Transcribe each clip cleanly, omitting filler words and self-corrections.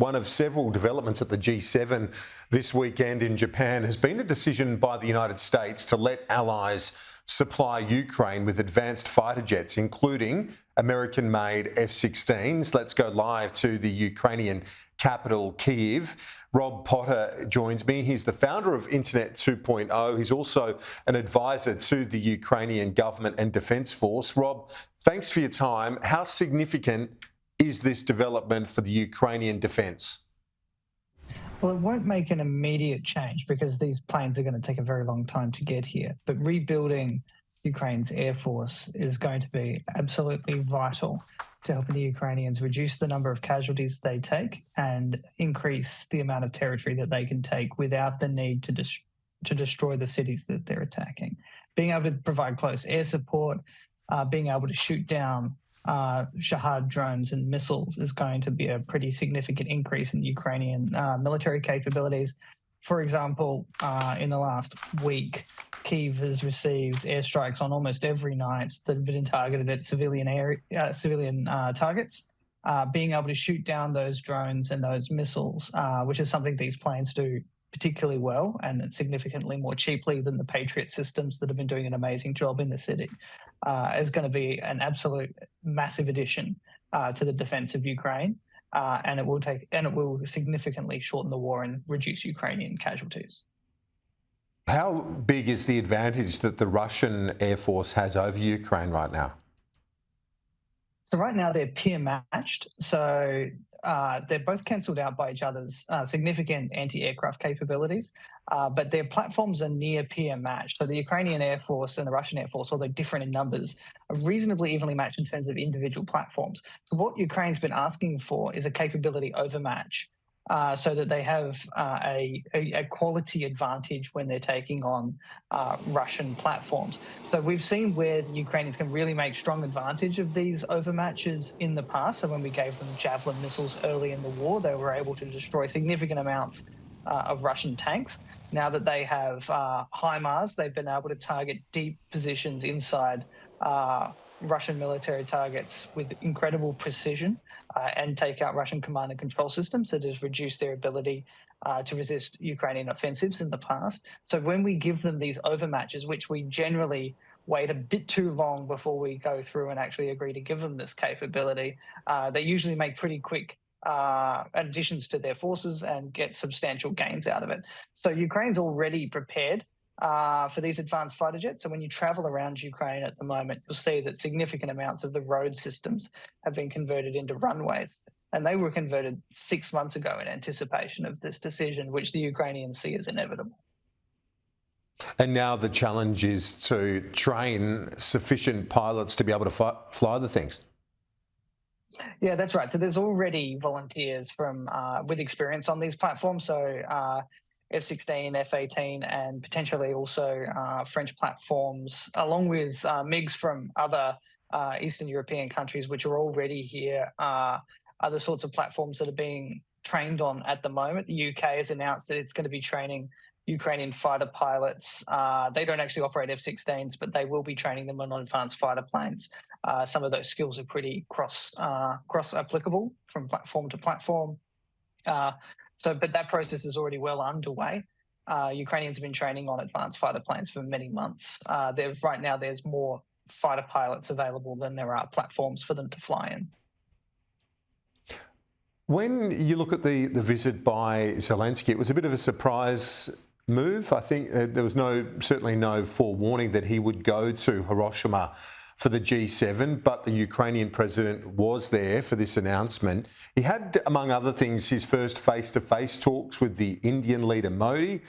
one of several developments at the G7 this weekend in Japan has been a decision by the United States to let allies supply Ukraine with advanced fighter jets, including American-made F-16s. Let's go live to the Ukrainian capital, Kyiv. Rob Potter joins me. He's the founder of Internet 2.0. He's also an advisor to the Ukrainian government and defence force. Rob, thanks for your time. How significant is this development for the Ukrainian defence? Well, it won't make an immediate change because these planes are going to take a very long time to get here. But rebuilding Ukraine's air force is going to be absolutely vital to helping the Ukrainians reduce the number of casualties they take and increase the amount of territory that they can take without the need to destroy the cities that they're attacking. Being able to provide close air support, being able to shoot down Shahad drones and missiles is going to be a pretty significant increase in Ukrainian military capabilities. For example, in the last week, Kyiv has received airstrikes on almost every night that have been targeted at civilian targets. Being able to shoot down those drones and those missiles, which is something these planes do particularly well and significantly more cheaply than the Patriot systems that have been doing an amazing job in the city, is going to be an absolute massive addition to the defense of Ukraine. And it will significantly shorten the war and reduce Ukrainian casualties. How big is the advantage that the Russian Air Force has over Ukraine right now? So right now they're peer matched. So they're both cancelled out by each other's significant anti-aircraft capabilities, but their platforms are near peer matched. So the Ukrainian Air Force and the Russian Air Force, although different in numbers, are reasonably evenly matched in terms of individual platforms. So what Ukraine's been asking for is a capability overmatch, so that they have a quality advantage when they're taking on Russian platforms. So we've seen where the Ukrainians can really make strong advantage of these overmatches in the past. So when we gave them Javelin missiles early in the war, they were able to destroy significant amounts of Russian tanks. Now that they have HIMARS, they've been able to target deep positions inside Russian military targets with incredible precision and take out Russian command and control systems that has reduced their ability to resist Ukrainian offensives in the past. So when we give them these overmatches, which we generally wait a bit too long before we go through and actually agree to give them this capability, they usually make pretty quick additions to their forces and get substantial gains out of it. So Ukraine's already prepared for these advanced fighter jets. So when you travel around Ukraine at the moment, you'll see that significant amounts of the road systems have been converted into runways. And they were converted 6 months ago in anticipation of this decision, which the Ukrainians see as inevitable. And now the challenge is to train sufficient pilots to be able to fly the things. Yeah, that's right. So there's already volunteers from with experience on these platforms. So F-16, F-18, and potentially also French platforms, along with MiGs from other Eastern European countries, which are already here, other sorts of platforms that are being trained on at the moment. The UK has announced that it's going to be training Ukrainian fighter pilots. They don't actually operate F-16s, but they will be training them on advanced fighter planes. Some of those skills are pretty cross-applicable from platform to platform. But that process is already well underway. Ukrainians have been training on advanced fighter planes for many months. Right now, there's more fighter pilots available than there are platforms for them to fly in. When you look at the visit by Zelensky, it was a bit of a surprise move. I think there was certainly no forewarning that he would go to Hiroshima for the G7, but the Ukrainian president was there for this announcement. He had, among other things, his first face-to-face talks with the Indian leader Modi.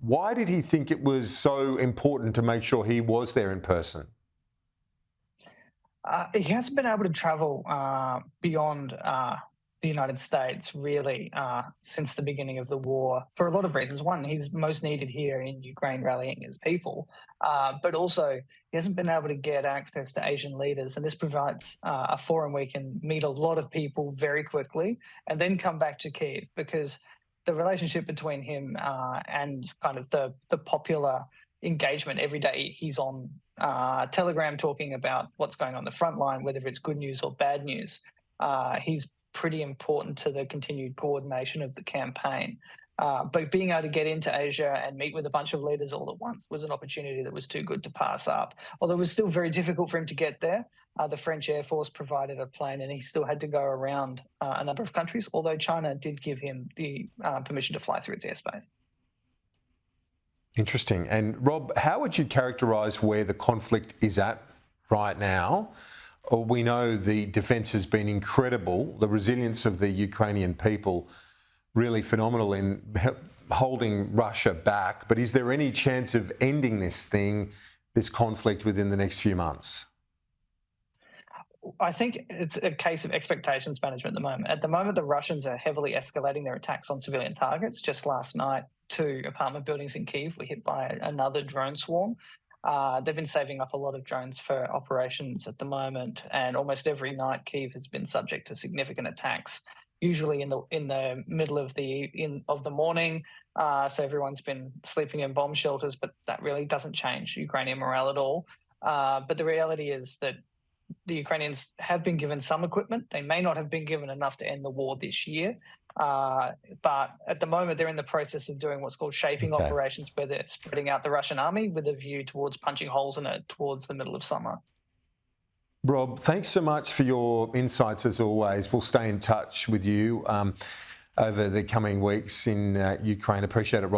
Why did he think it was so important to make sure he was there in person? He hasn't been able to travel beyond the United States, really, since the beginning of the war, for a lot of reasons. One, he's most needed here in Ukraine rallying his people, but also he hasn't been able to get access to Asian leaders, and this provides a forum where he can meet a lot of people very quickly and then come back to Kyiv, because the relationship between him and kind of the popular engagement every day, he's on Telegram talking about what's going on the front line, whether it's good news or bad news. He's pretty important to the continued coordination of the campaign. But being able to get into Asia and meet with a bunch of leaders all at once was an opportunity that was too good to pass up. Although it was still very difficult for him to get there, the French Air Force provided a plane and he still had to go around a number of countries, although China did give him the permission to fly through its airspace. Interesting. And Rob, how would you characterise where the conflict is at right now? We know the defence has been incredible, the resilience of the Ukrainian people really phenomenal in holding Russia back. But is there any chance of ending this conflict within the next few months? I think it's a case of expectations management at the moment. At the moment, the Russians are heavily escalating their attacks on civilian targets. Just last night, 2 apartment buildings in Kyiv were hit by another drone swarm. They've been saving up a lot of drones for operations at the moment, and almost every night Kyiv has been subject to significant attacks, usually in the middle of the morning. So everyone's been sleeping in bomb shelters, but that really doesn't change Ukrainian morale at all. But the reality is that the Ukrainians have been given some equipment. They may not have been given enough to end the war this year. But at the moment, they're in the process of doing what's called shaping operations, where they're spreading out the Russian army with a view towards punching holes in it towards the middle of summer. Rob, thanks so much for your insights as always. We'll stay in touch with you over the coming weeks in Ukraine. Appreciate it, Rob.